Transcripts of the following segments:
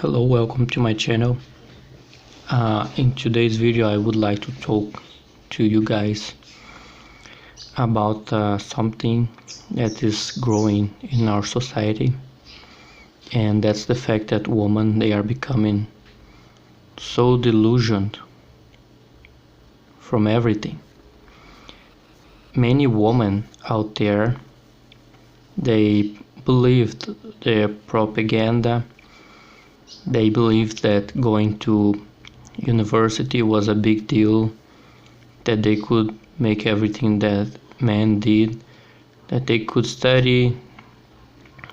Hello, welcome to my channel. In today's video I would like to talk to you guys about something that is growing in our society, and that's the fact that women, they are becoming so delusioned from everything. Many women out there, they believed the propaganda. They believed that going to university was a big deal, that they could make everything that men did, that they could study,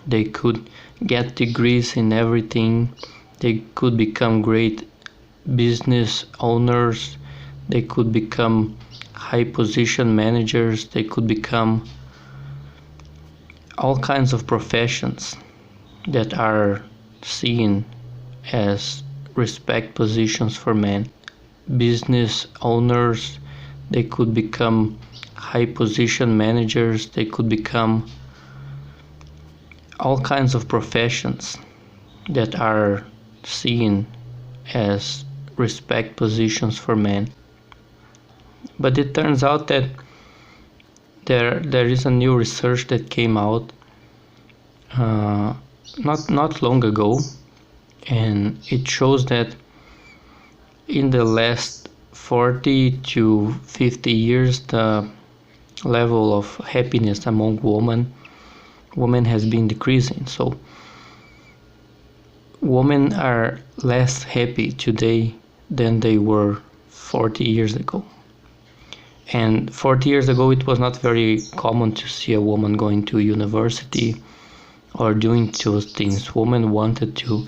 they could get degrees in everything, they could become great business owners, they could become high position managers, they could become all kinds of professions that are seen as respect positions for men. Business owners, they could become high position managers, they could become all kinds of professions that are seen as respect positions for men. But it turns out that there is a new research that came out not long ago, and it shows that in the last 40 to 50 years the level of happiness among women has been decreasing. So women are less happy today than they were 40 years ago. And 40 years ago it was not very common to see a woman going to university or doing those things. Women wanted to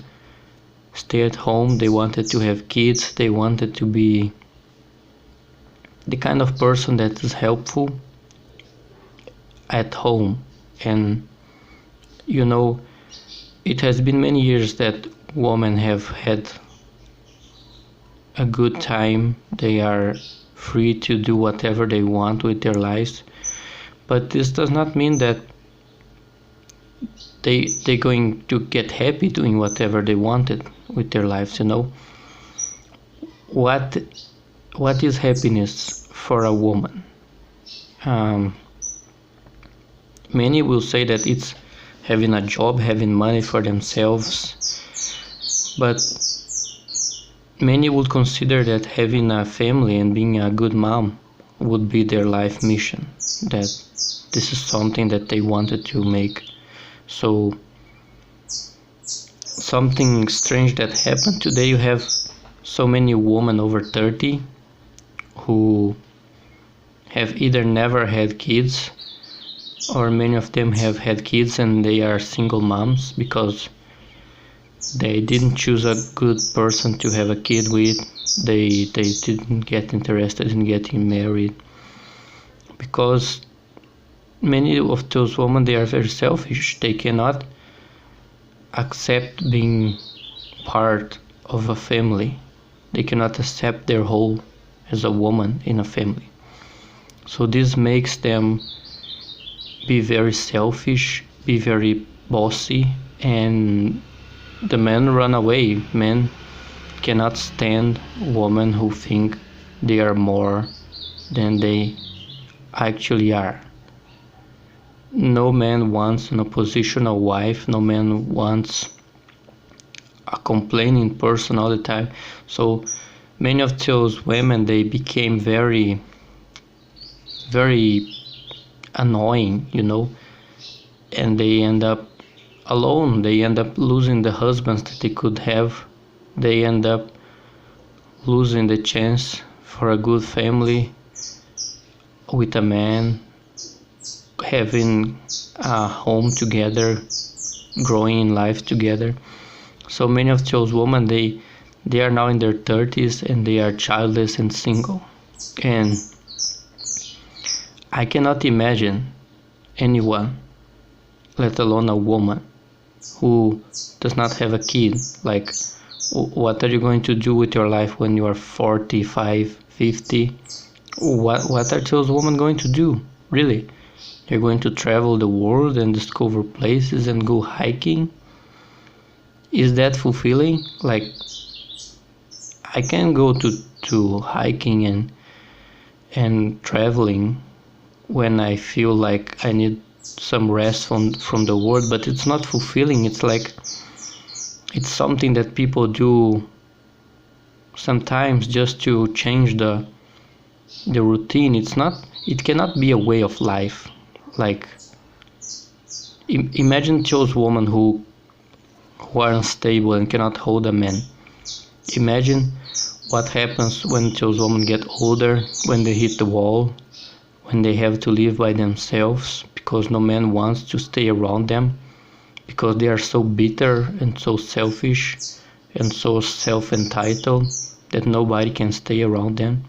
stay at home, they wanted to have kids, they wanted to be the kind of person that is helpful at home. And you know, it has been many years that women have had a good time, they are free to do whatever they want with their lives, but this does not mean that they're going to get happy doing whatever they wanted with their lives. You know, what is happiness for a woman? Many will say that it's having a job, having money for themselves, but many would consider that having a family and being a good mom would be their life mission, that this is something that they wanted to make. So something strange that happened today, you have so many women over 30 who have either never had kids, or many of them have had kids and they are single moms because they didn't choose a good person to have a kid with. They didn't get interested in getting married, because many of those women, they are very selfish. They cannot accept being part of a family. They cannot accept their role as a woman in a family. So this makes them be very selfish, be very bossy, and the men run away. Men cannot stand women who think they are more than they actually are. No man wants an oppositional wife, no man wants a complaining person all the time. So many of those women, they became very annoying, you know, and they end up alone. They end up losing the husbands that they could have. They end up losing the chance for a good family with a man, having a home together, growing in life together. So many of those women, they are now in their 30s and they are childless and single. And I cannot imagine anyone, let alone a woman, who does not have a kid. Like, what are you going to do with your life when you are 45, 50? What are those women going to do, really? They're going to travel the world and discover places and go hiking? is that fulfilling? Like, I can go to hiking and traveling when I feel like I need some rest from the world, but it's not fulfilling. It's like, it's something that people do sometimes just to change the routine. It cannot be a way of life. Like, imagine those women who are unstable and cannot hold a man. Imagine what happens when those women get older, when they hit the wall, when they have to live by themselves because no man wants to stay around them, because they are so bitter and so selfish and so self-entitled that nobody can stay around them.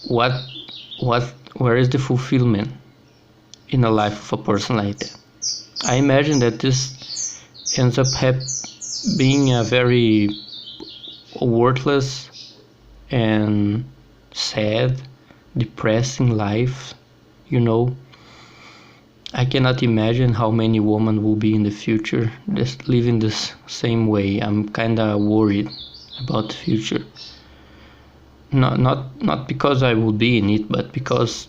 Where is the fulfillment in the life of a person like that? I imagine that this ends up being a very worthless and sad, depressing life, you know. I cannot imagine how many women will be in the future just living this same way. I'm kinda worried about the future. Not because I will be in it, but because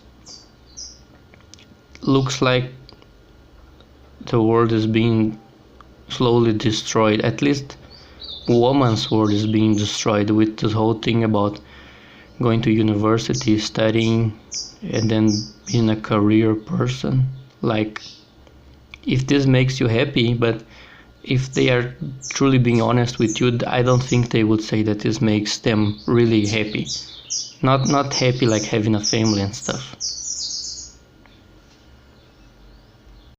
looks like the world is being slowly destroyed. At least woman's world is being destroyed with this whole thing about going to university, studying, and then being a career person. Like, if this makes you happy, but if they are truly being honest with you, I don't think they would say that this makes them really happy. Not happy like having a family and stuff.